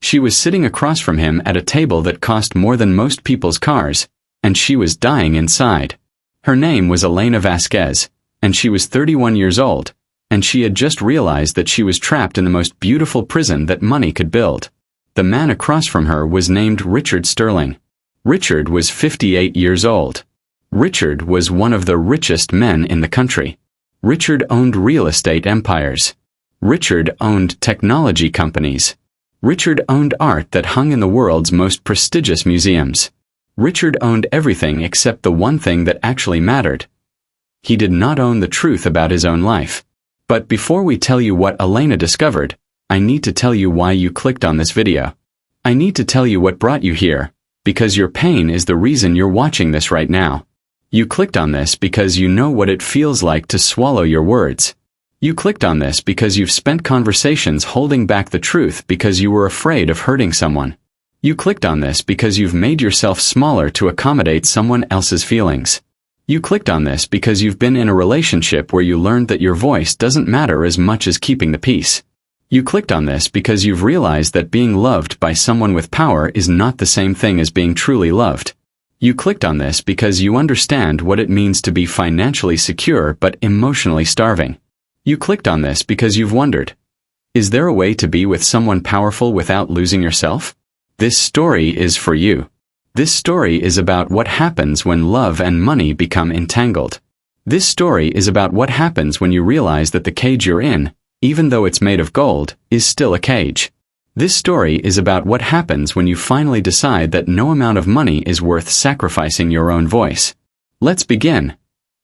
She was sitting across from him at a table that cost more than most people's cars, and she was dying inside. Her name was Elena Vasquez, and she was 31 years old, and she had just realized that she was trapped in the most beautiful prison that money could build. The man across from her was named Richard Sterling. Richard was 58 years old. Richard was one of the richest men in the country. Richard owned real estate empires. Richard owned technology companies. Richard owned art that hung in the world's most prestigious museums. Richard owned everything except the one thing that actually mattered. He did not own the truth about his own life. But before we tell you what Elena discovered, I need to tell you why you clicked on this video. I need to tell you what brought you here, because your pain is the reason you're watching this right now. You clicked on this because you know what it feels like to swallow your words. You clicked on this because you've spent conversations holding back the truth because you were afraid of hurting someone. You clicked on this because you've made yourself smaller to accommodate someone else's feelings. You clicked on this because you've been in a relationship where you learned that your voice doesn't matter as much as keeping the peace. You clicked on this because you've realized that being loved by someone with power is not the same thing as being truly loved. You clicked on this because you understand what it means to be financially secure but emotionally starving. You clicked on this because you've wondered, is there a way to be with someone powerful without losing yourself? This story is for you. This story is about what happens when love and money become entangled. This story is about what happens when you realize that the cage you're in, even though it's made of gold, is still a cage. This story is about what happens when you finally decide that no amount of money is worth sacrificing your own voice. Let's begin.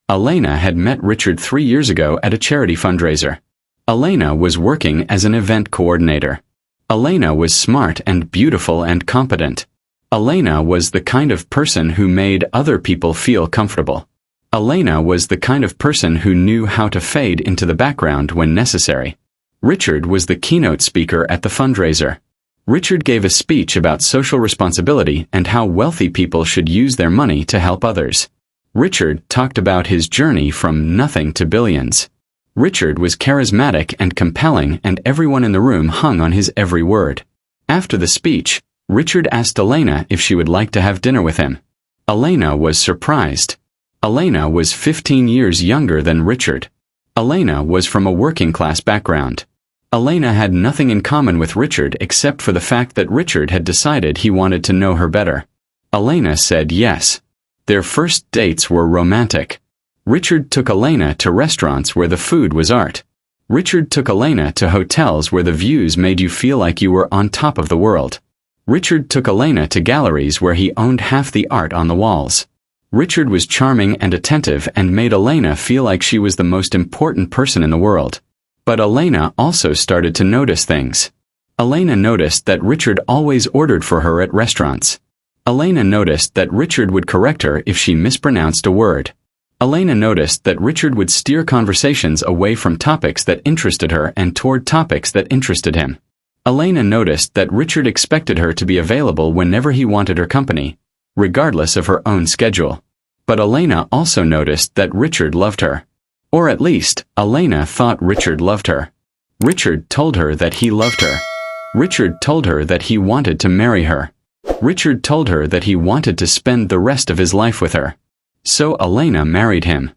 Elena had met Richard 3 years ago at a charity fundraiser. Elena was working as an event coordinator. Elena was smart and beautiful and competent. Elena was the kind of person who made other people feel comfortable. Elena was the kind of person who knew how to fade into the background when necessary. Richard was the keynote speaker at the fundraiser. Richard gave a speech about social responsibility and how wealthy people should use their money to help others. Richard talked about his journey from nothing to billions. Richard was charismatic and compelling, and everyone in the room hung on his every word. After the speech, Richard asked Elena if she would like to have dinner with him. Elena was surprised. Elena was 15 years younger than Richard. Elena was from a working-class background. Elena had nothing in common with Richard except for the fact that Richard had decided he wanted to know her better. Elena said yes. Their first dates were romantic. Richard took Elena to restaurants where the food was art. Richard took Elena to hotels where the views made you feel like you were on top of the world. Richard took Elena to galleries where he owned half the art on the walls. Richard was charming and attentive and made Elena feel like she was the most important person in the world. But Elena also started to notice things. Elena noticed that Richard always ordered for her at restaurants. Elena noticed that Richard would correct her if she mispronounced a word. Elena noticed that Richard would steer conversations away from topics that interested her and toward topics that interested him. Elena noticed that Richard expected her to be available whenever he wanted her company, regardless of her own schedule. But Elena also noticed that Richard loved her. Or at least, Elena thought Richard loved her. Richard told her that he loved her. Richard told her that he wanted to marry her. Richard told her that he wanted to spend the rest of his life with her. So Elena married him.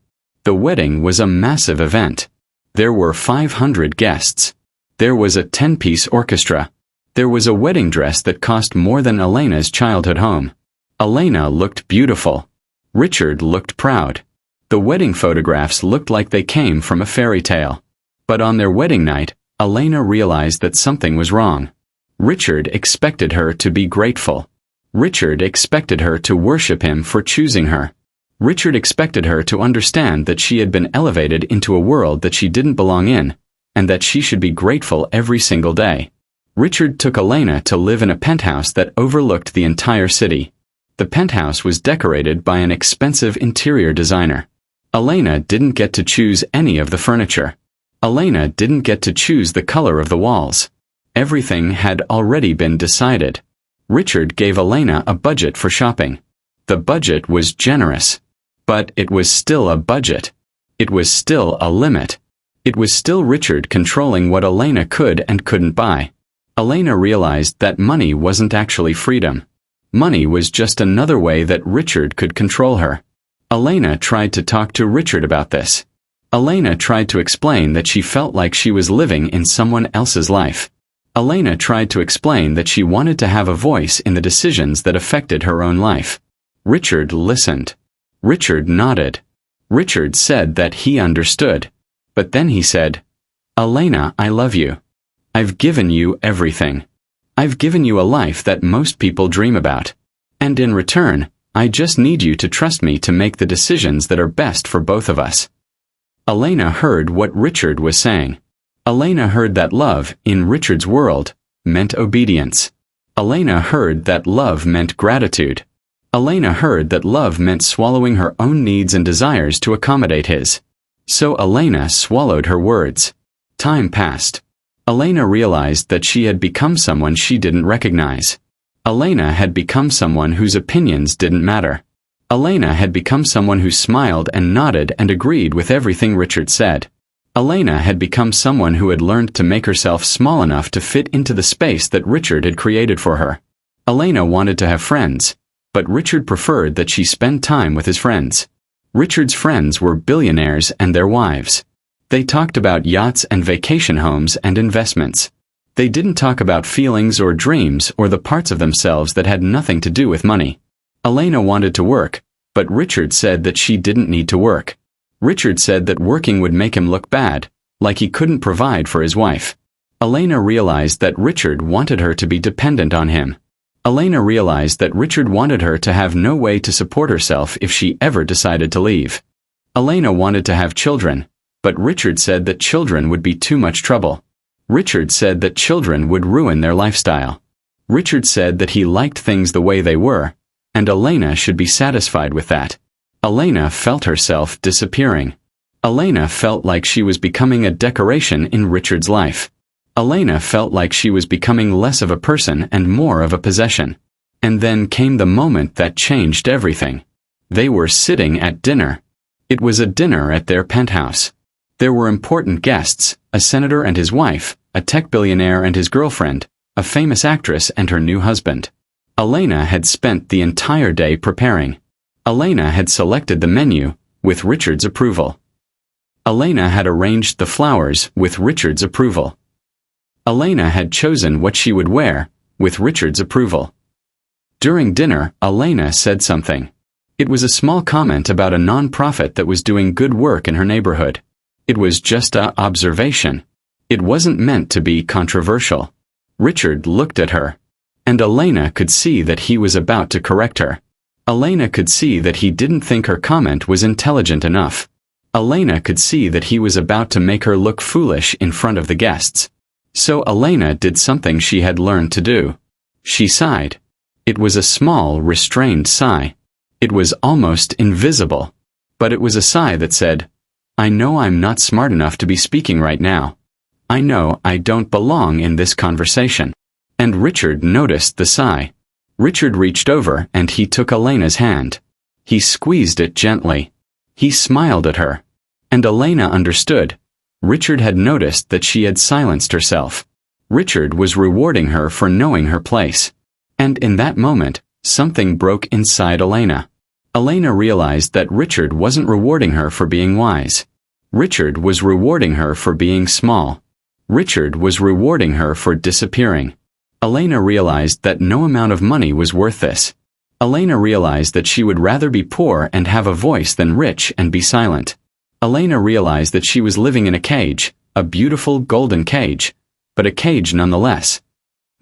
The wedding was a massive event. There were 500 guests. There was a 10-piece orchestra. There was a wedding dress that cost more than Elena's childhood home. Elena looked beautiful. Richard looked proud. The wedding photographs looked like they came from a fairy tale. But on their wedding night, Elena realized that something was wrong. Richard expected her to be grateful. Richard expected her to worship him for choosing her. Richard expected her to understand that she had been elevated into a world that she didn't belong in, and that she should be grateful every single day. Richard took Elena to live in a penthouse that overlooked the entire city. The penthouse was decorated by an expensive interior designer. Elena didn't get to choose any of the furniture. Elena didn't get to choose the color of the walls. Everything had already been decided. Richard gave Elena a budget for shopping. The budget was generous. But it was still a budget. It was still a limit. It was still Richard controlling what Elena could and couldn't buy. Elena realized that money wasn't actually freedom. Money was just another way that Richard could control her. Elena tried to talk to Richard about this. Elena tried to explain that she felt like she was living in someone else's life. Elena tried to explain that she wanted to have a voice in the decisions that affected her own life. Richard listened. Richard nodded. Richard said that he understood. But then he said, "Elena, I love you. I've given you everything. I've given you a life that most people dream about. And in return, I just need you to trust me to make the decisions that are best for both of us." Elena heard what Richard was saying. Elena heard that love, in Richard's world, meant obedience. Elena heard that love meant gratitude. Elena heard that love meant swallowing her own needs and desires to accommodate his. So Elena swallowed her words. Time passed. Elena realized that she had become someone she didn't recognize. Elena had become someone whose opinions didn't matter. Elena had become someone who smiled and nodded and agreed with everything Richard said. Elena had become someone who had learned to make herself small enough to fit into the space that Richard had created for her. Elena wanted to have friends, but Richard preferred that she spend time with his friends. Richard's friends were billionaires and their wives. They talked about yachts and vacation homes and investments. They didn't talk about feelings or dreams or the parts of themselves that had nothing to do with money. Elena wanted to work, but Richard said that she didn't need to work. Richard said that working would make him look bad, like he couldn't provide for his wife. Elena realized that Richard wanted her to be dependent on him. Elena realized that Richard wanted her to have no way to support herself if she ever decided to leave. Elena wanted to have children, but Richard said that children would be too much trouble. Richard said that children would ruin their lifestyle. Richard said that he liked things the way they were, and Elena should be satisfied with that. Elena felt herself disappearing. Elena felt like she was becoming a decoration in Richard's life. Elena felt like she was becoming less of a person and more of a possession. And then came the moment that changed everything. They were sitting at dinner. It was a dinner at their penthouse. There were important guests, a senator and his wife, a tech billionaire and his girlfriend, a famous actress and her new husband. Elena had spent the entire day preparing. Elena had selected the menu, with Richard's approval. Elena had arranged the flowers, with Richard's approval. Elena had chosen what she would wear, with Richard's approval. During dinner, Elena said something. It was a small comment about a non-profit that was doing good work in her neighborhood. It was just an observation. It wasn't meant to be controversial. Richard looked at her. And Elena could see that he was about to correct her. Elena could see that he didn't think her comment was intelligent enough. Elena could see that he was about to make her look foolish in front of the guests. So Elena did something she had learned to do. She sighed. It was a small, restrained sigh. It was almost invisible. But it was a sigh that said, "I know I'm not smart enough to be speaking right now. I know I don't belong in this conversation." And Richard noticed the sigh. Richard reached over and he took Elena's hand. He squeezed it gently. He smiled at her. And Elena understood. Richard had noticed that she had silenced herself. Richard was rewarding her for knowing her place. And in that moment, something broke inside Elena. Elena realized that Richard wasn't rewarding her for being wise. Richard was rewarding her for being small. Richard was rewarding her for disappearing. Elena realized that no amount of money was worth this. Elena realized that she would rather be poor and have a voice than rich and be silent. Elena realized that she was living in a cage, a beautiful golden cage, but a cage nonetheless.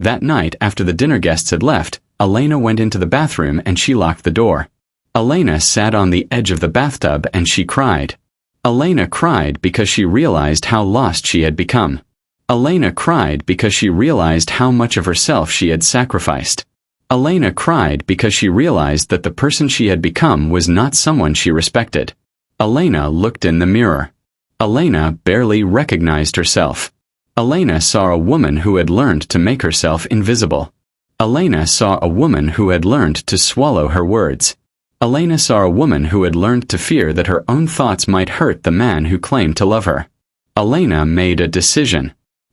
That night, after the dinner guests had left, Elena went into the bathroom and she locked the door. Elena sat on the edge of the bathtub and she cried. Elena cried because she realized how lost she had become. Elena cried because she realized how much of herself she had sacrificed. Elena cried because she realized that the person she had become was not someone she respected. Elena looked in the mirror. Elena barely recognized herself. Elena saw a woman who had learned to make herself invisible. Elena saw a woman who had learned to swallow her words. Elena saw a woman who had learned to fear that her own thoughts might hurt the man who claimed to love her. Elena made a decision.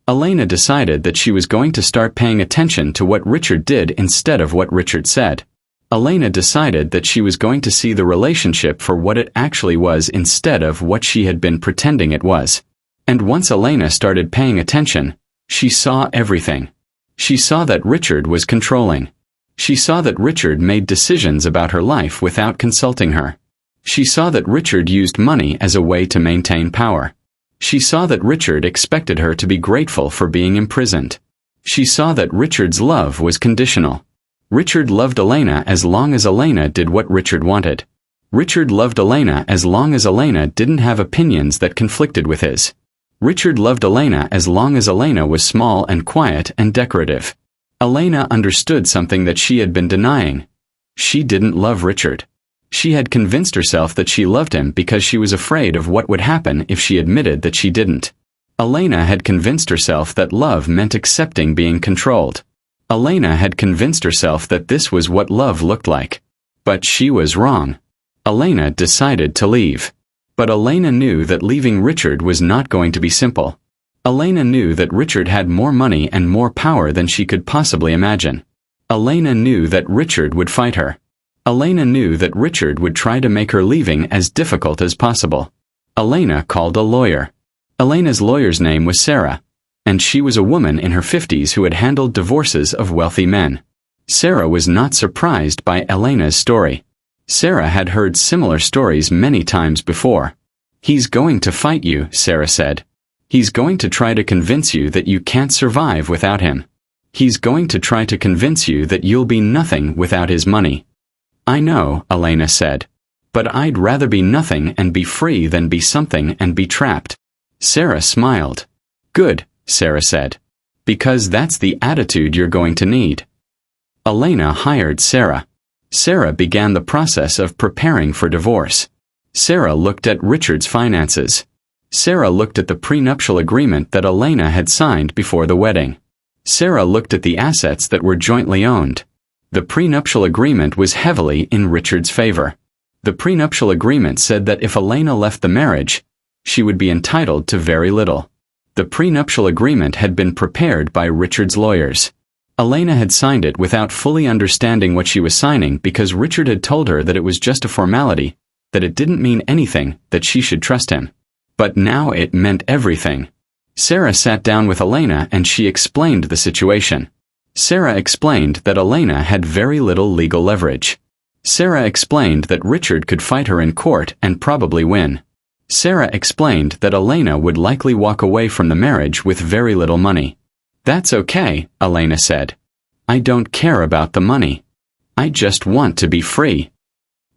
Elena decided that she was going to start paying attention to what Richard did instead of what Richard said. Elena decided that she was going to see the relationship for what it actually was instead of what she had been pretending it was. And once Elena started paying attention, she saw everything. She saw that Richard was controlling. She saw that Richard made decisions about her life without consulting her. She saw that Richard used money as a way to maintain power. She saw that Richard expected her to be grateful for being imprisoned. She saw that Richard's love was conditional. Richard loved Elena as long as Elena did what Richard wanted. Richard loved Elena as long as Elena didn't have opinions that conflicted with his. Richard loved Elena as long as Elena was small and quiet and decorative. Elena understood something that she had been denying. She didn't love Richard. She had convinced herself that she loved him because she was afraid of what would happen if she admitted that she didn't. Elena had convinced herself that love meant accepting being controlled. Elena had convinced herself that this was what love looked like. But she was wrong. Elena decided to leave. But Elena knew that leaving Richard was not going to be simple. Elena knew that Richard had more money and more power than she could possibly imagine. Elena knew that Richard would fight her. Elena knew that Richard would try to make her leaving as difficult as possible. Elena called a lawyer. Elena's lawyer's name was Sarah, and she was a woman in her 50s who had handled divorces of wealthy men. Sarah was not surprised by Elena's story. Sarah had heard similar stories many times before. "He's going to fight you," Sarah said. "He's going to try to convince you that you can't survive without him. He's going to try to convince you that you'll be nothing without his money." "I know," Elena said. "But I'd rather be nothing and be free than be something and be trapped." Sarah smiled. "Good," Sarah said. "Because that's the attitude you're going to need." Elena hired Sarah. Sarah began the process of preparing for divorce. Sarah looked at Richard's finances. Sarah looked at the prenuptial agreement that Elena had signed before the wedding. Sarah looked at the assets that were jointly owned. The prenuptial agreement was heavily in Richard's favor. The prenuptial agreement said that if Elena left the marriage, she would be entitled to very little. The prenuptial agreement had been prepared by Richard's lawyers. Elena had signed it without fully understanding what she was signing because Richard had told her that it was just a formality, that it didn't mean anything, that she should trust him. But now it meant everything. Sarah sat down with Elena and she explained the situation. Sarah explained that Elena had very little legal leverage. Sarah explained that Richard could fight her in court and probably win. Sarah explained that Elena would likely walk away from the marriage with very little money. "That's okay," Elena said. "I don't care about the money. I just want to be free."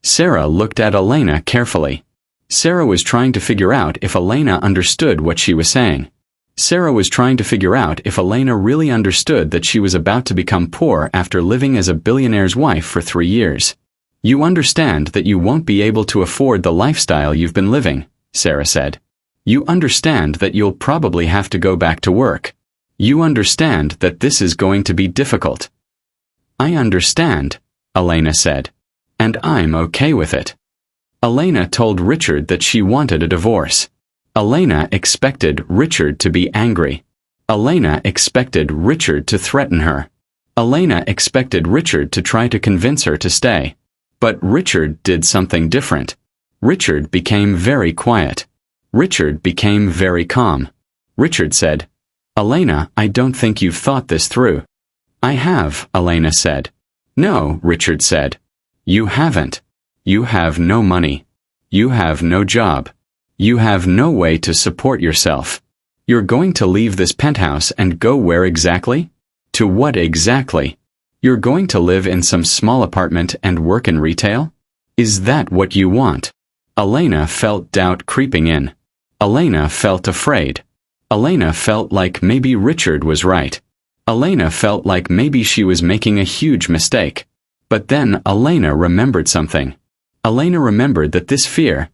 Sarah looked at Elena carefully. Sarah was trying to figure out if Elena understood what she was saying. Sarah was trying to figure out if Elena really understood that she was about to become poor after living as a billionaire's wife for 3 years. "You understand that you won't be able to afford the lifestyle you've been living," Sarah said. "You understand that you'll probably have to go back to work. You understand that this is going to be difficult." "I understand," Elena said. "And I'm okay with it." Elena told Richard that she wanted a divorce. Elena expected Richard to be angry. Elena expected Richard to threaten her. Elena expected Richard to try to convince her to stay. But Richard did something different. Richard became very quiet. Richard became very calm. Richard said, "Elena, I don't think you've thought this through." "I have," Elena said. "No," Richard said. "You haven't. You have no money. You have no job. You have no way to support yourself. You're going to leave this penthouse and go where exactly? To what exactly? You're going to live in some small apartment and work in retail? Is that what you want?" Elena felt doubt creeping in. Elena felt afraid. Elena felt like maybe Richard was right. Elena felt like maybe she was making a huge mistake. But then Elena remembered something. Elena remembered that this fear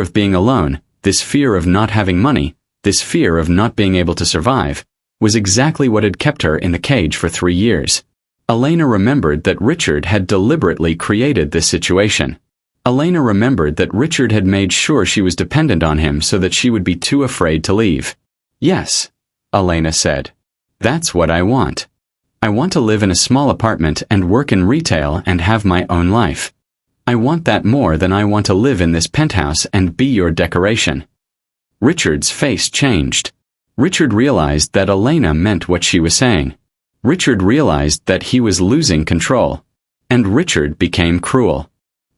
of being alone, this fear of not having money, this fear of not being able to survive, was exactly what had kept her in the cage for 3 years. Elena remembered that Richard had deliberately created this situation. Elena remembered that Richard had made sure she was dependent on him so that she would be too afraid to leave. Yes, Elena said. "That's what I want. I want to live in a small apartment and work in retail and have my own life. I want that more than I want to live in this penthouse and be your decoration." Richard's face changed. Richard realized that Elena meant what she was saying. Richard realized that he was losing control. And Richard became cruel.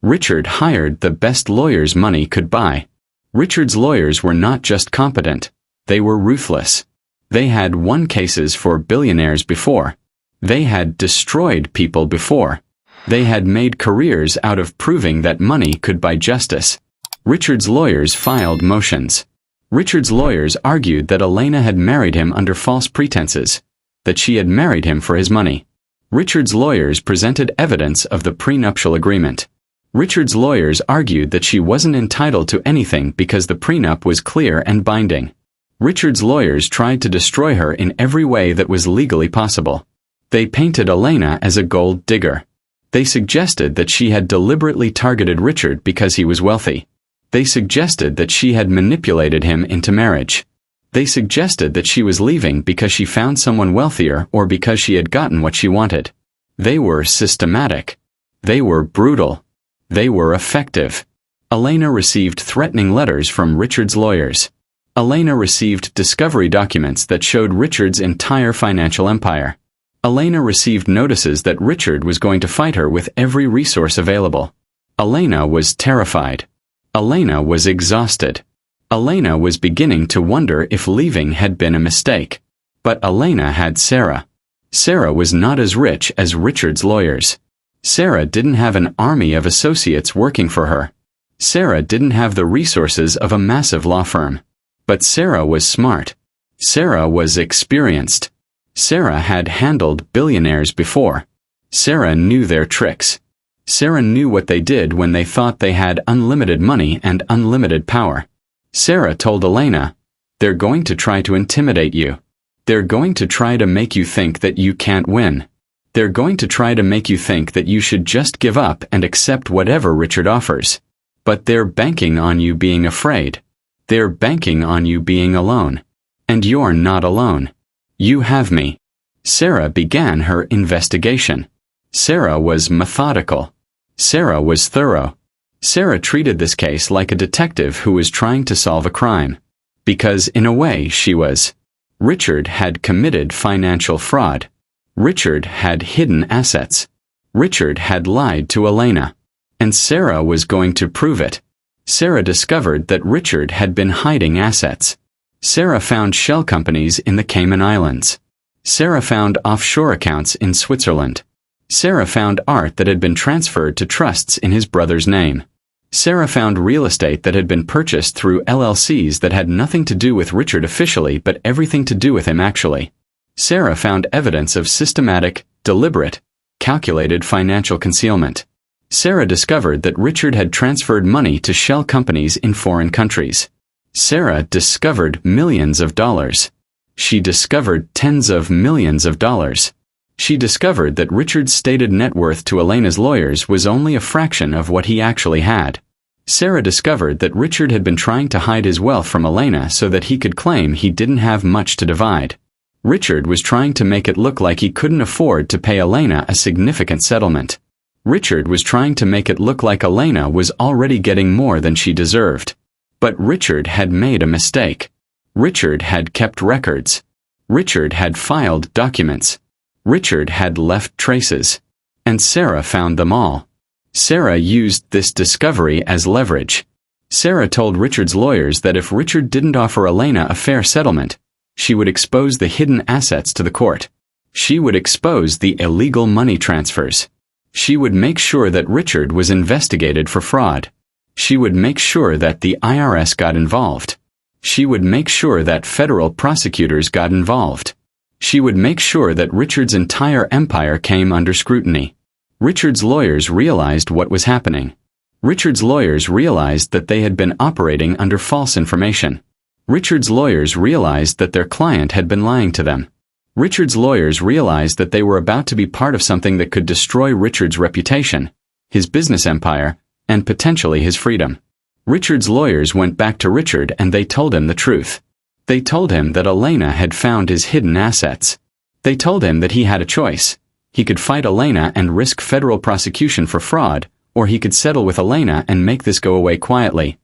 Richard hired the best lawyers money could buy. Richard's lawyers were not just competent, they were ruthless. They had won cases for billionaires before. They had destroyed people before. They had made careers out of proving that money could buy justice. Richard's lawyers filed motions. Richard's lawyers argued that Elena had married him under false pretenses, that she had married him for his money. Richard's lawyers presented evidence of the prenuptial agreement. Richard's lawyers argued that she wasn't entitled to anything because the prenup was clear and binding. Richard's lawyers tried to destroy her in every way that was legally possible. They painted Elena as a gold digger. They suggested that she had deliberately targeted Richard because he was wealthy. They suggested that she had manipulated him into marriage. They suggested that she was leaving because she found someone wealthier or because she had gotten what she wanted. They were systematic. They were brutal. They were effective. Elena received threatening letters from Richard's lawyers. Elena received discovery documents that showed Richard's entire financial empire. Elena received notices that Richard was going to fight her with every resource available. Elena was terrified. Elena was exhausted. Elena was beginning to wonder if leaving had been a mistake. But Elena had Sarah. Sarah was not as rich as Richard's lawyers. Sarah didn't have an army of associates working for her. Sarah didn't have the resources of a massive law firm. But Sarah was smart. Sarah was experienced. Sarah had handled billionaires before. Sarah knew their tricks. Sarah knew what they did when they thought they had unlimited money and unlimited power. Sarah told Elena, "They're going to try to intimidate you. They're going to try to make you think that you can't win. They're going to try to make you think that you should just give up and accept whatever Richard offers. But they're banking on you being afraid. They're banking on you being alone. And you're not alone. You have me." Sarah began her investigation. Sarah was methodical. Sarah was thorough. Sarah treated this case like a detective who was trying to solve a crime. Because in a way she was. Richard had committed financial fraud. Richard had hidden assets. Richard had lied to Elena. And Sarah was going to prove it. Sarah discovered that Richard had been hiding assets. Sarah found shell companies in the Cayman Islands. Sarah found offshore accounts in Switzerland. Sarah found art that had been transferred to trusts in his brother's name. Sarah found real estate that had been purchased through LLCs that had nothing to do with Richard officially but everything to do with him actually. Sarah found evidence of systematic, deliberate, calculated financial concealment. Sarah discovered that Richard had transferred money to shell companies in foreign countries. Sarah discovered millions of dollars. She discovered tens of millions of dollars. She discovered that Richard's stated net worth to Elena's lawyers was only a fraction of what he actually had. Sarah discovered that Richard had been trying to hide his wealth from Elena so that he could claim he didn't have much to divide. Richard was trying to make it look like he couldn't afford to pay Elena a significant settlement. Richard was trying to make it look like Elena was already getting more than she deserved. But Richard had made a mistake. Richard had kept records. Richard had filed documents. Richard had left traces. And Sarah found them all. Sarah used this discovery as leverage. Sarah told Richard's lawyers that if Richard didn't offer Elena a fair settlement, she would expose the hidden assets to the court. She would expose the illegal money transfers. She would make sure that Richard was investigated for fraud. She would make sure that the IRS got involved. She would make sure that federal prosecutors got involved. She would make sure that Richard's entire empire came under scrutiny. Richard's lawyers realized what was happening. Richard's lawyers realized that they had been operating under false information. Richard's lawyers realized that their client had been lying to them. Richard's lawyers realized that they were about to be part of something that could destroy Richard's reputation, his business empire, and potentially his freedom. Richard's lawyers went back to Richard and they told him the truth. They told him that Elena had found his hidden assets. They told him that he had a choice. He could fight Elena and risk federal prosecution for fraud, or he could settle with Elena and make this go away quietly.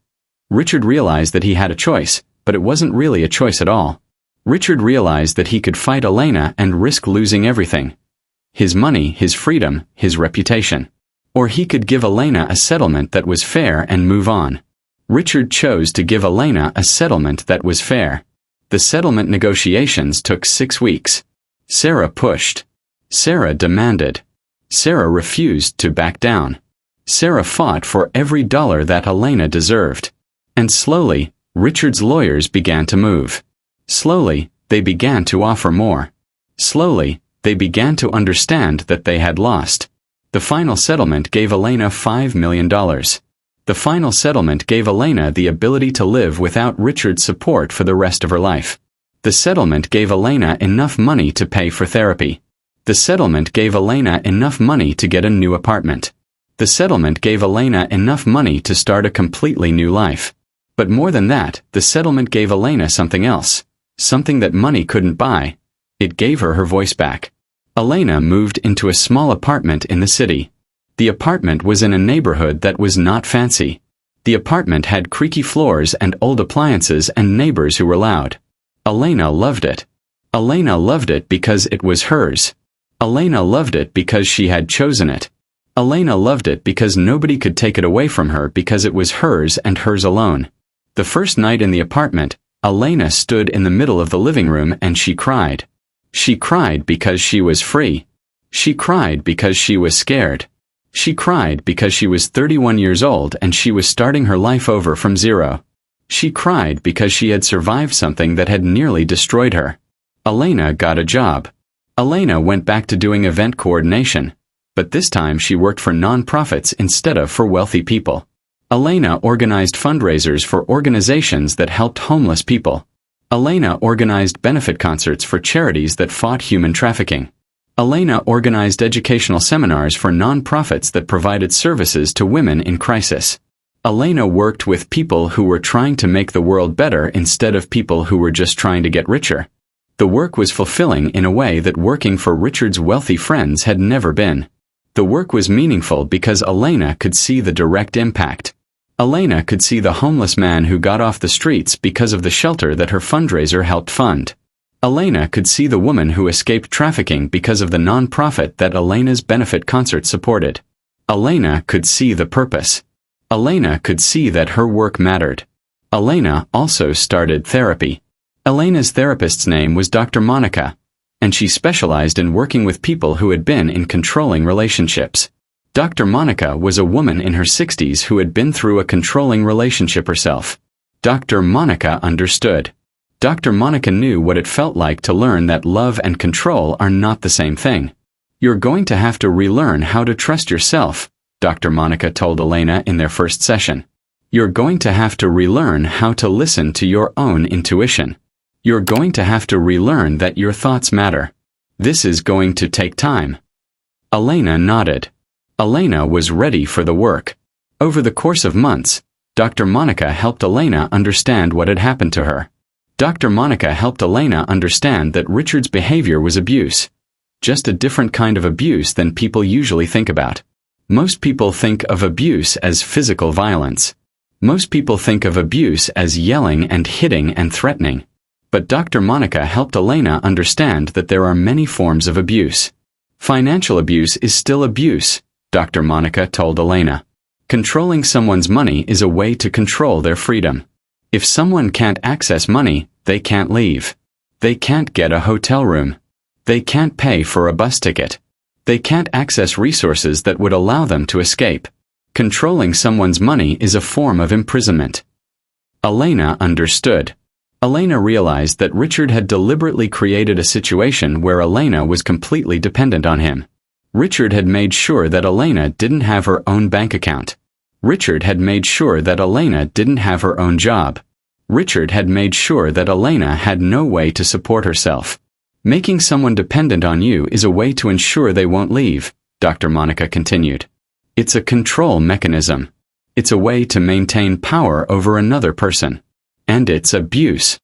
Richard realized that he had a choice, but it wasn't really a choice at all. Richard realized that he could fight Elena and risk losing everything. His money, his freedom, his reputation. Or he could give Elena a settlement that was fair and move on. Richard chose to give Elena a settlement that was fair. The settlement negotiations took 6 weeks. Sarah pushed. Sarah demanded. Sarah refused to back down. Sarah fought for every dollar that Elena deserved. And slowly, Richard's lawyers began to move. Slowly, they began to offer more. Slowly, they began to understand that they had lost. The final settlement gave Elena $5 million. The final settlement gave Elena the ability to live without Richard's support for the rest of her life. The settlement gave Elena enough money to pay for therapy. The settlement gave Elena enough money to get a new apartment. The settlement gave Elena enough money to start a completely new life. But more than that, the settlement gave Elena something else. Something that money couldn't buy. It gave her her voice back. Elena moved into a small apartment in the city. The apartment was in a neighborhood that was not fancy. The apartment had creaky floors and old appliances and neighbors who were loud. Elena loved it. Elena loved it because it was hers. Elena loved it because she had chosen it. Elena loved it because nobody could take it away from her because it was hers and hers alone. The first night in the apartment, Elena stood in the middle of the living room and she cried. She cried because she was free. She cried because she was scared. She cried because she was 31 years old and she was starting her life over from zero. She cried because she had survived something that had nearly destroyed her. Elena got a job. Elena went back to doing event coordination, but this time she worked for non-profits instead of for wealthy people. Elena organized fundraisers for organizations that helped homeless people. Elena organized benefit concerts for charities that fought human trafficking. Elena organized educational seminars for non-profits that provided services to women in crisis. Elena worked with people who were trying to make the world better instead of people who were just trying to get richer. The work was fulfilling in a way that working for Richard's wealthy friends had never been. The work was meaningful because Elena could see the direct impact. Elena could see the homeless man who got off the streets because of the shelter that her fundraiser helped fund. Elena could see the woman who escaped trafficking because of the non-profit that Elena's benefit concert supported. Elena could see the purpose. Elena could see that her work mattered. Elena also started therapy. Elena's therapist's name was Dr. Monica, and she specialized in working with people who had been in controlling relationships. Dr. Monica was a woman in her 60s who had been through a controlling relationship herself. Dr. Monica understood. Dr. Monica knew what it felt like to learn that love and control are not the same thing. You're going to have to relearn how to trust yourself, Dr. Monica told Elena in their first session. You're going to have to relearn how to listen to your own intuition. You're going to have to relearn that your thoughts matter. This is going to take time. Elena nodded. Elena was ready for the work. Over the course of months, Dr. Monica helped Elena understand what had happened to her. Dr. Monica helped Elena understand that Richard's behavior was abuse. Just a different kind of abuse than people usually think about. Most people think of abuse as physical violence. Most people think of abuse as yelling and hitting and threatening. But Dr. Monica helped Elena understand that there are many forms of abuse. Financial abuse is still abuse, Dr. Monica told Elena. Controlling someone's money is a way to control their freedom. If someone can't access money, they can't leave. They can't get a hotel room. They can't pay for a bus ticket. They can't access resources that would allow them to escape. Controlling someone's money is a form of imprisonment. Elena understood. Elena realized that Richard had deliberately created a situation where Elena was completely dependent on him. Richard had made sure that Elena didn't have her own bank account. Richard had made sure that Elena didn't have her own job. Richard had made sure that Elena had no way to support herself. Making someone dependent on you is a way to ensure they won't leave, Dr. Monica continued. It's a control mechanism. It's a way to maintain power over another person. And it's abuse.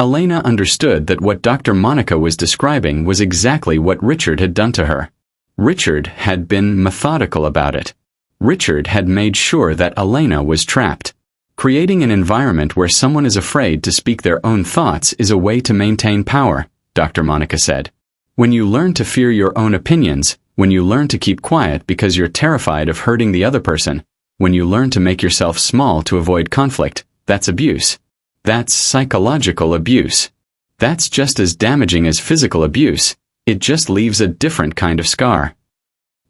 Elena understood that what Dr. Monica was describing was exactly what Richard had done to her. Richard had been methodical about it. Richard had made sure that Elena was trapped. Creating an environment where someone is afraid to speak their own thoughts is a way to maintain power, Dr. Monica said. When you learn to fear your own opinions, when you learn to keep quiet because you're terrified of hurting the other person, when you learn to make yourself small to avoid conflict, that's abuse. That's psychological abuse. That's just as damaging as physical abuse. It just leaves a different kind of scar.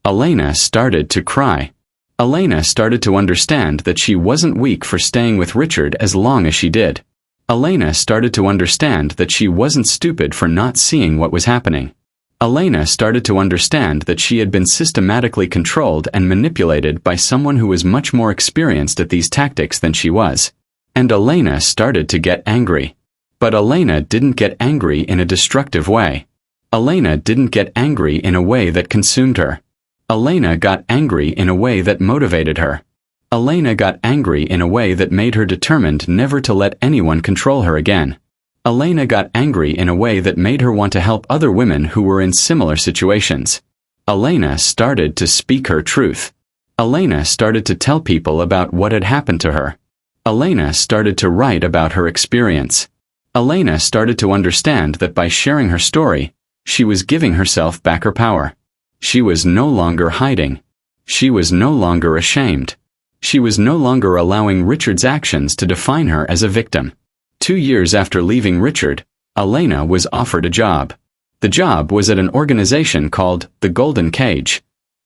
Elena started to cry. Elena started to understand that she wasn't weak for staying with Richard as long as she did. Elena started to understand that she wasn't stupid for not seeing what was happening. Elena started to understand that she had been systematically controlled and manipulated by someone who was much more experienced at these tactics than she was. And Elena started to get angry. But Elena didn't get angry in a destructive way. Elena didn't get angry in a way that consumed her. Elena got angry in a way that motivated her. Elena got angry in a way that made her determined never to let anyone control her again. Elena got angry in a way that made her want to help other women who were in similar situations. Elena started to speak her truth. Elena started to tell people about what had happened to her. Elena started to write about her experience. Elena started to understand that by sharing her story, she was giving herself back her power. She was no longer hiding. She was no longer ashamed. She was no longer allowing Richard's actions to define her as a victim. 2 years after leaving Richard, Elena was offered a job. The job was at an organization called the Golden Cage,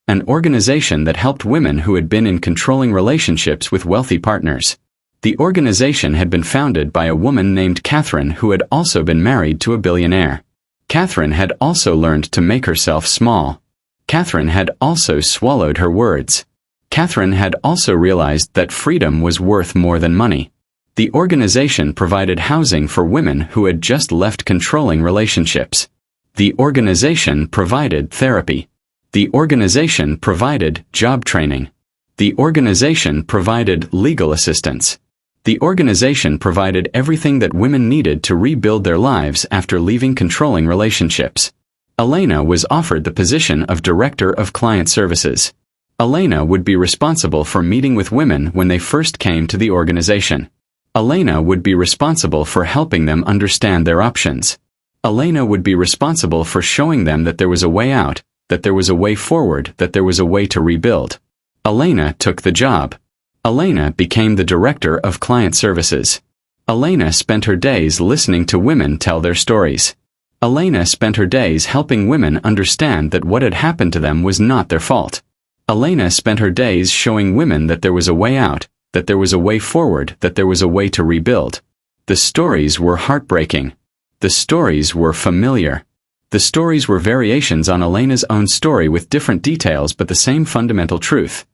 an organization that helped women who had been in controlling relationships with wealthy partners. The organization had been founded by a woman named Catherine who had also been married to a billionaire. Catherine had also learned to make herself small. Catherine had also swallowed her words. Catherine had also realized that freedom was worth more than money. The organization provided housing for women who had just left controlling relationships. The organization provided therapy. The organization provided job training. The organization provided legal assistance. The organization provided everything that women needed to rebuild their lives after leaving controlling relationships. Elena was offered the position of Director of Client Services. Elena would be responsible for meeting with women when they first came to the organization. Elena would be responsible for helping them understand their options. Elena would be responsible for showing them that there was a way out, that there was a way forward, that there was a way to rebuild. Elena took the job. Elena became the Director of Client Services. Elena spent her days listening to women tell their stories. Elena spent her days helping women understand that what had happened to them was not their fault. Elena spent her days showing women that there was a way out, that there was a way forward, that there was a way to rebuild. The stories were heartbreaking. The stories were familiar. The stories were variations on Elena's own story with different details but the same fundamental truth.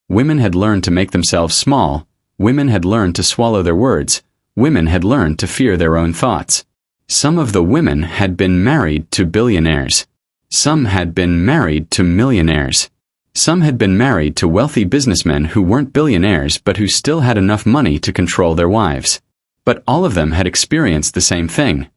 Women had learned to make themselves small. Women had learned to swallow their words. Women had learned to fear their own thoughts. Some of the women had been married to billionaires. Some had been married to millionaires. Some had been married to wealthy businessmen who weren't billionaires but who still had enough money to control their wives. But all of them had experienced the same thing.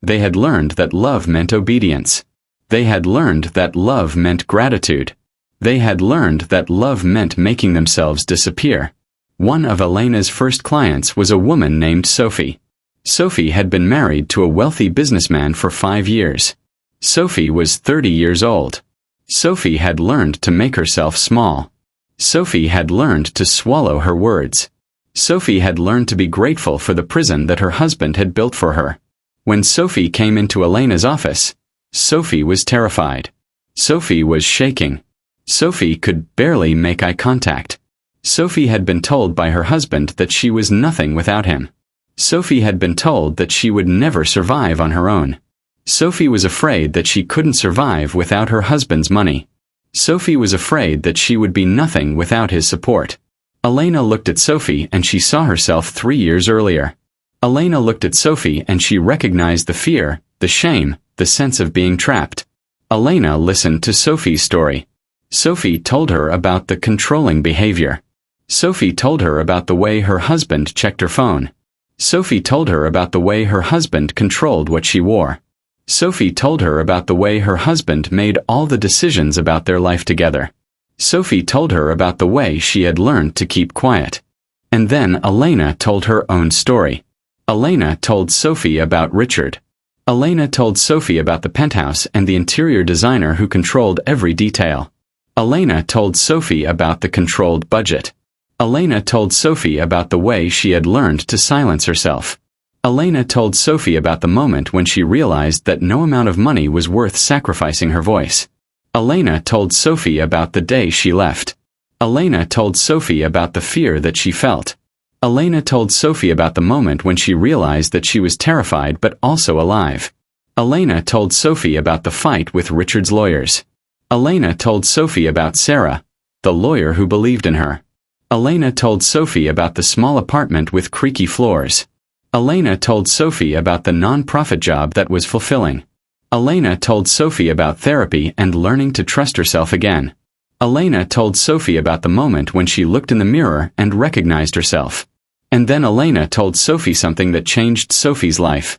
They had learned that love meant obedience. They had learned that love meant gratitude. They had learned that love meant making themselves disappear. One of Elena's first clients was a woman named Sophie. Sophie had been married to a wealthy businessman for 5 years. Sophie was 30 years old. Sophie had learned to make herself small. Sophie had learned to swallow her words. Sophie had learned to be grateful for the prison that her husband had built for her. When Sophie came into Elena's office, Sophie was terrified. Sophie was shaking. Sophie could barely make eye contact. Sophie had been told by her husband that she was nothing without him. Sophie had been told that she would never survive on her own. Sophie was afraid that she couldn't survive without her husband's money. Sophie was afraid that she would be nothing without his support. Elena looked at Sophie and she saw herself 3 years earlier. Elena looked at Sophie and she recognized the fear, the shame, the sense of being trapped. Elena listened to Sophie's story. Sophie told her about the controlling behavior. Sophie told her about the way her husband checked her phone. Sophie told her about the way her husband controlled what she wore. Sophie told her about the way her husband made all the decisions about their life together. Sophie told her about the way she had learned to keep quiet. And then Elena told her own story. Elena told Sophie about Richard. Elena told Sophie about the penthouse and the interior designer who controlled every detail. Elena told Sophie about the controlled budget. Elena told Sophie about the way she had learned to silence herself. Elena told Sophie about the moment when she realized that no amount of money was worth sacrificing her voice. Elena told Sophie about the day she left. Elena told Sophie about the fear that she felt. Elena told Sophie about the moment when she realized that she was terrified but also alive. Elena told Sophie about the fight with Richard's lawyers. Elena told Sophie about Sarah, the lawyer who believed in her. Elena told Sophie about the small apartment with creaky floors. Elena told Sophie about the non-profit job that was fulfilling. Elena told Sophie about therapy and learning to trust herself again. Elena told Sophie about the moment when she looked in the mirror and recognized herself. And then Elena told Sophie something that changed Sophie's life.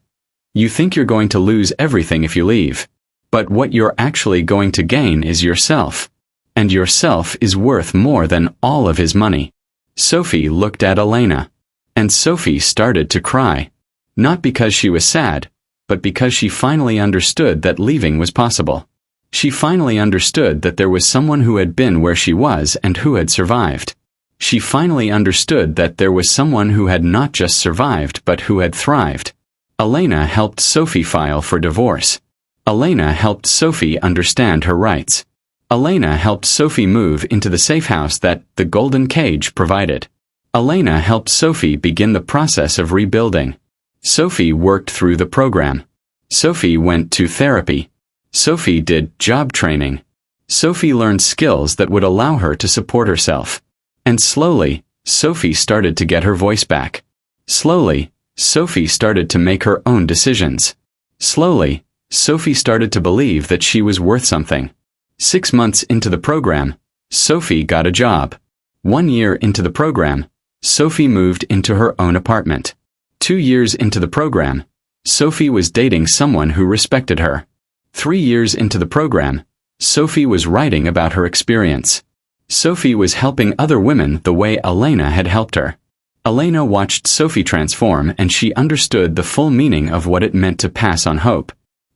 You think you're going to lose everything if you leave. But what you're actually going to gain is yourself. And yourself is worth more than all of his money. Sophie looked at Elena. And Sophie started to cry. Not because she was sad, but because she finally understood that leaving was possible. She finally understood that there was someone who had been where she was and who had survived. She finally understood that there was someone who had not just survived but who had thrived. Elena helped Sophie file for divorce. Elena helped Sophie understand her rights. Elena helped Sophie move into the safe house that the Golden Cage provided. Elena helped Sophie begin the process of rebuilding. Sophie worked through the program. Sophie went to therapy. Sophie did job training. Sophie learned skills that would allow her to support herself. And slowly, Sophie started to get her voice back. Slowly, Sophie started to make her own decisions. Slowly, Sophie started to believe that she was worth something. 6 months into the program, Sophie got a job. 1 year into the program, Sophie moved into her own apartment. 2 years into the program, Sophie was dating someone who respected her. 3 years into the program, Sophie was writing about her experience. Sophie was helping other women the way Elena had helped her. Elena watched Sophie transform and she understood the full meaning of what it meant to pass on hope.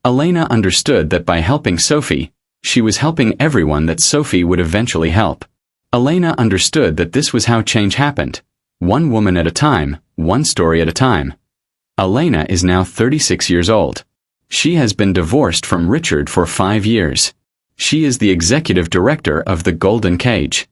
Elena understood that by helping Sophie, she was helping everyone that Sophie would eventually help. Elena understood that this was how change happened. One woman at a time, one story at a time. Elena is now 36 years old. She has been divorced from Richard for 5 years. She is the executive director of the Golden Cage.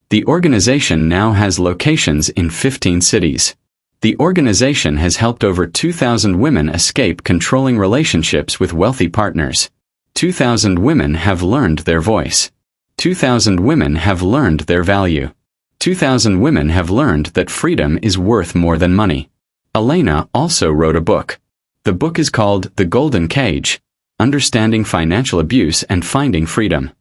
The organization now has locations in 15 cities. The organization has helped over 2,000 women escape controlling relationships with wealthy partners. 2,000 women have learned their voice. 2,000 women have learned their value. 2,000 women have learned that freedom is worth more than money. Elena also wrote a book. The book is called The Golden Cage: Understanding Financial Abuse and Finding Freedom.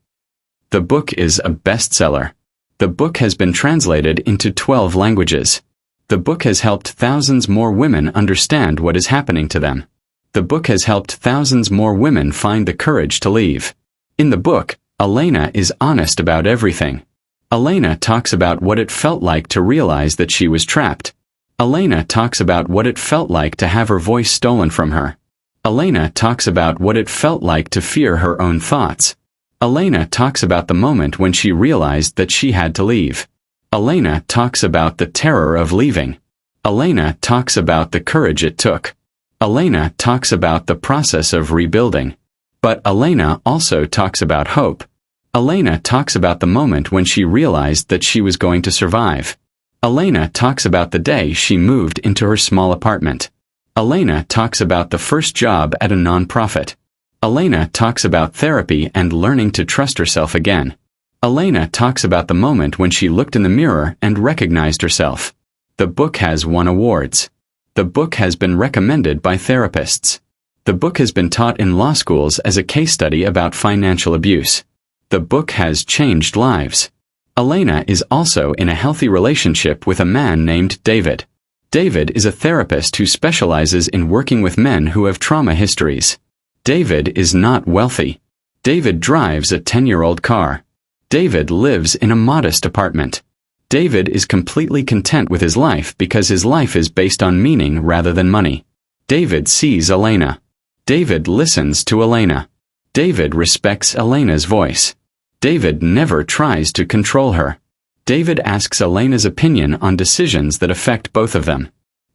The book is a bestseller. The book has been translated into 12 languages. The book has helped thousands more women understand what is happening to them. The book has helped thousands more women find the courage to leave. In the book, Elena is honest about everything. Elena talks about what it felt like to realize that she was trapped. Elena talks about what it felt like to have her voice stolen from her. Elena talks about what it felt like to fear her own thoughts. Elena talks about the moment when she realized that she had to leave. Elena talks about the terror of leaving. Elena talks about the courage it took. Elena talks about the process of rebuilding. But Elena also talks about hope. Elena talks about the moment when she realized that she was going to survive. Elena talks about the day she moved into her small apartment. Elena talks about the first job at a non-profit. Elena talks about therapy and learning to trust herself again. Elena talks about the moment when she looked in the mirror and recognized herself. The book has won awards. The book has been recommended by therapists. The book has been taught in law schools as a case study about financial abuse. The book has changed lives. Elena is also in a healthy relationship with a man named David. David is a therapist who specializes in working with men who have trauma histories. David is not wealthy. David drives a 10-year-old car. David lives in a modest apartment. David is completely content with his life because his life is based on meaning rather than money. David sees Elena. David listens to Elena. David respects Elena's voice. David never tries to control her. David asks Elena's opinion on decisions that affect both of them.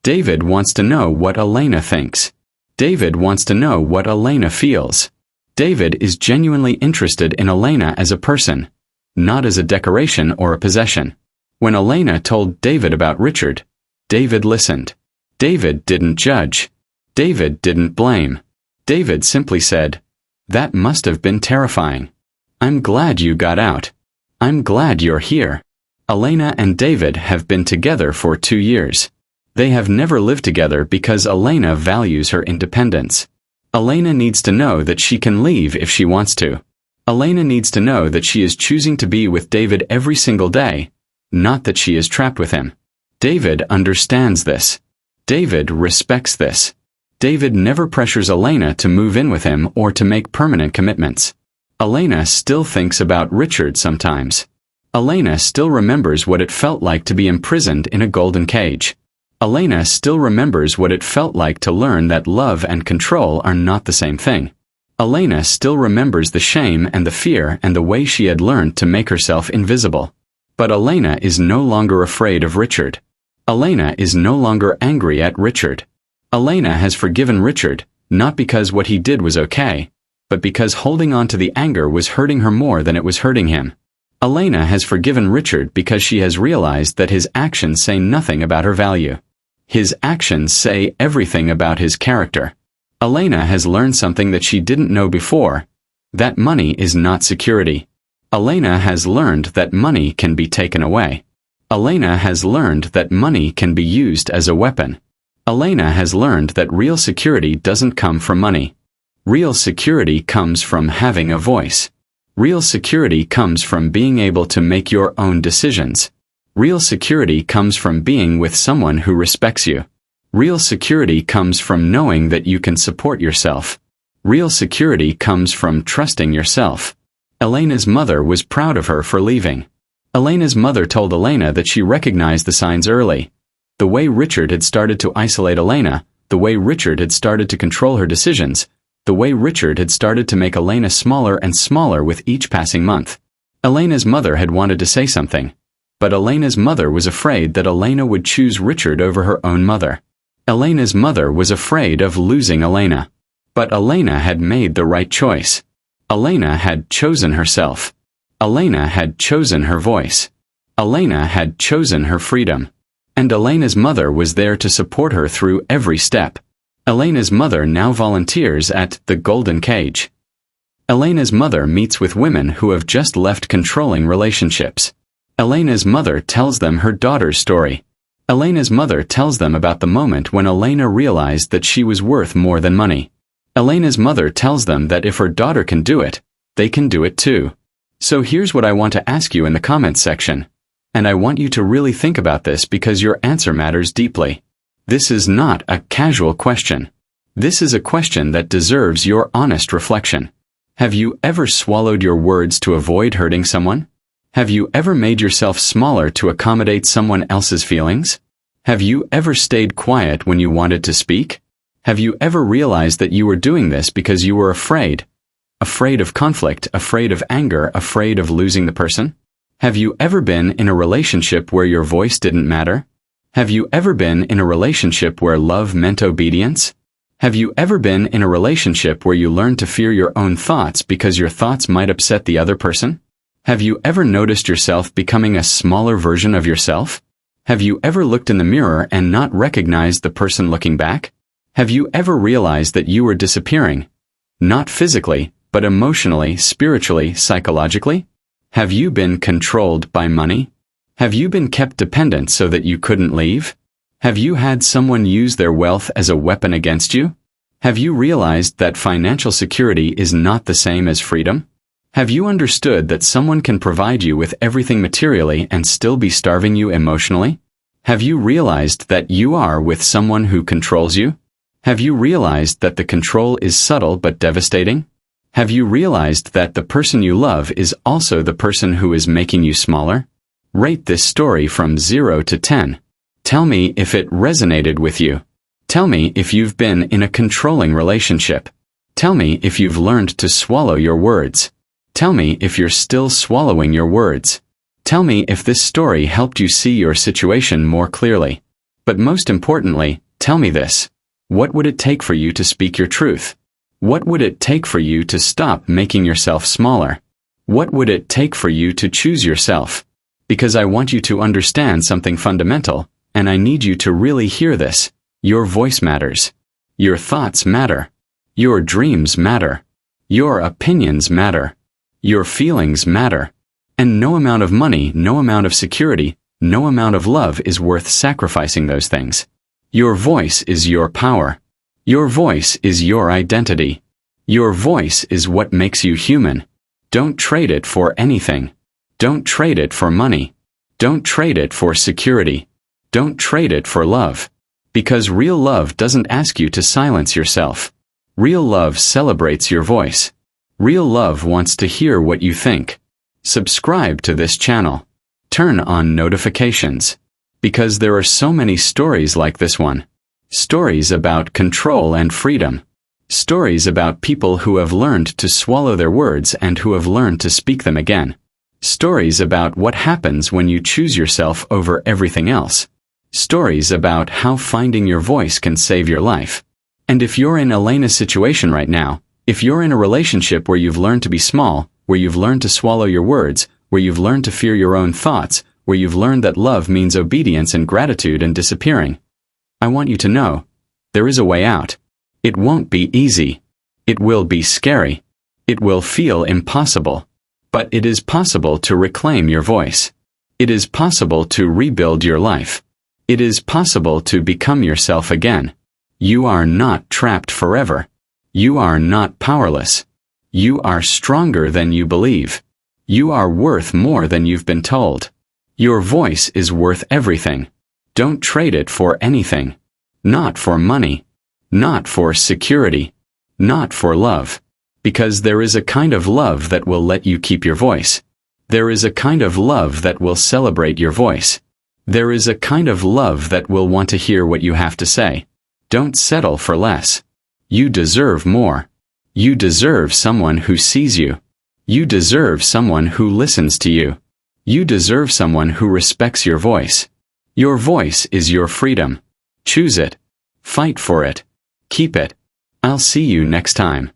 David wants to know what Elena thinks. David wants to know what Elena feels. David is genuinely interested in Elena as a person, not as a decoration or a possession. When Elena told David about Richard, David listened. David didn't judge. David didn't blame. David simply said, "That must have been terrifying. I'm glad you got out. I'm glad you're here." Elena and David have been together for 2 years. They have never lived together because Elena values her independence. Elena needs to know that she can leave if she wants to. Elena needs to know that she is choosing to be with David every single day, not that she is trapped with him. David understands this. David respects this. David never pressures Elena to move in with him or to make permanent commitments. Elena still thinks about Richard sometimes. Elena still remembers what it felt like to be imprisoned in a golden cage. Elena still remembers what it felt like to learn that love and control are not the same thing. Elena still remembers the shame and the fear and the way she had learned to make herself invisible. But Elena is no longer afraid of Richard. Elena is no longer angry at Richard. Elena has forgiven Richard, not because what he did was okay, but because holding on to the anger was hurting her more than it was hurting him. Elena has forgiven Richard because she has realized that his actions say nothing about her value. His actions say everything about his character. Elena has learned something that she didn't know before, that money is not security. Elena has learned that money can be taken away. Elena has learned that money can be used as a weapon. Elena has learned that real security doesn't come from money. Real security comes from having a voice. Real security comes from being able to make your own decisions. Real security comes from being with someone who respects you. Real security comes from knowing that you can support yourself. Real security comes from trusting yourself. Elena's mother was proud of her for leaving. Elena's mother told Elena that she recognized the signs early. The way Richard had started to isolate Elena, the way Richard had started to control her decisions, the way Richard had started to make Elena smaller and smaller with each passing month. Elena's mother had wanted to say something, but Elena's mother was afraid that Elena would choose Richard over her own mother. Elena's mother was afraid of losing Elena. But Elena had made the right choice. Elena had chosen herself. Elena had chosen her voice. Elena had chosen her freedom. And Elena's mother was there to support her through every step. Elena's mother now volunteers at the Golden Cage. Elena's mother meets with women who have just left controlling relationships. Elena's mother tells them her daughter's story. Elena's mother tells them about the moment when Elena realized that she was worth more than money. Elena's mother tells them that if her daughter can do it, they can do it too. So here's what I want to ask you in the comments section. And I want you to really think about this because your answer matters deeply. This is not a casual question. This is a question that deserves your honest reflection. Have you ever swallowed your words to avoid hurting someone? Have you ever made yourself smaller to accommodate someone else's feelings? Have you ever stayed quiet when you wanted to speak? Have you ever realized that you were doing this because you were afraid? Afraid of conflict, afraid of anger, afraid of losing the person? Have you ever been in a relationship where your voice didn't matter? Have you ever been in a relationship where love meant obedience? Have you ever been in a relationship where you learned to fear your own thoughts because your thoughts might upset the other person? Have you ever noticed yourself becoming a smaller version of yourself? Have you ever looked in the mirror and not recognized the person looking back? Have you ever realized that you were disappearing? Not physically, but emotionally, spiritually, psychologically? Have you been controlled by money? Have you been kept dependent so that you couldn't leave? Have you had someone use their wealth as a weapon against you? Have you realized that financial security is not the same as freedom? Have you understood that someone can provide you with everything materially and still be starving you emotionally? Have you realized that you are with someone who controls you? Have you realized that the control is subtle but devastating? Have you realized that the person you love is also the person who is making you smaller? Rate this story from 0 to 10. Tell me if it resonated with you. Tell me if you've been in a controlling relationship. Tell me if you've learned to swallow your words. Tell me if you're still swallowing your words. Tell me if this story helped you see your situation more clearly. But most importantly, tell me this. What would it take for you to speak your truth? What would it take for you to stop making yourself smaller? What would it take for you to choose yourself? Because I want you to understand something fundamental, and I need you to really hear this. Your voice matters. Your thoughts matter. Your dreams matter. Your opinions matter. Your feelings matter. And no amount of money, no amount of security, no amount of love is worth sacrificing those things. Your voice is your power. Your voice is your identity. Your voice is what makes you human. Don't trade it for anything. Don't trade it for money. Don't trade it for security. Don't trade it for love. Because real love doesn't ask you to silence yourself. Real love celebrates your voice. Real love wants to hear what you think. Subscribe to this channel. Turn on notifications. Because there are so many stories like this one. Stories about control and freedom. Stories about people who have learned to swallow their words and who have learned to speak them again. Stories about what happens when you choose yourself over everything else. Stories about how finding your voice can save your life. And if you're in Elena's situation right now, if you're in a relationship where you've learned to be small, where you've learned to swallow your words, where you've learned to fear your own thoughts, where you've learned that love means obedience and gratitude and disappearing, I want you to know, there is a way out. It won't be easy. It will be scary. It will feel impossible. But it is possible to reclaim your voice. It is possible to rebuild your life. It is possible to become yourself again. You are not trapped forever. You are not powerless. You are stronger than you believe. You are worth more than you've been told. Your voice is worth everything. Don't trade it for anything. Not for money. Not for security. Not for love. Because there is a kind of love that will let you keep your voice. There is a kind of love that will celebrate your voice. There is a kind of love that will want to hear what you have to say. Don't settle for less. You deserve more. You deserve someone who sees you. You deserve someone who listens to you. You deserve someone who respects your voice. Your voice is your freedom. Choose it. Fight for it. Keep it. I'll see you next time.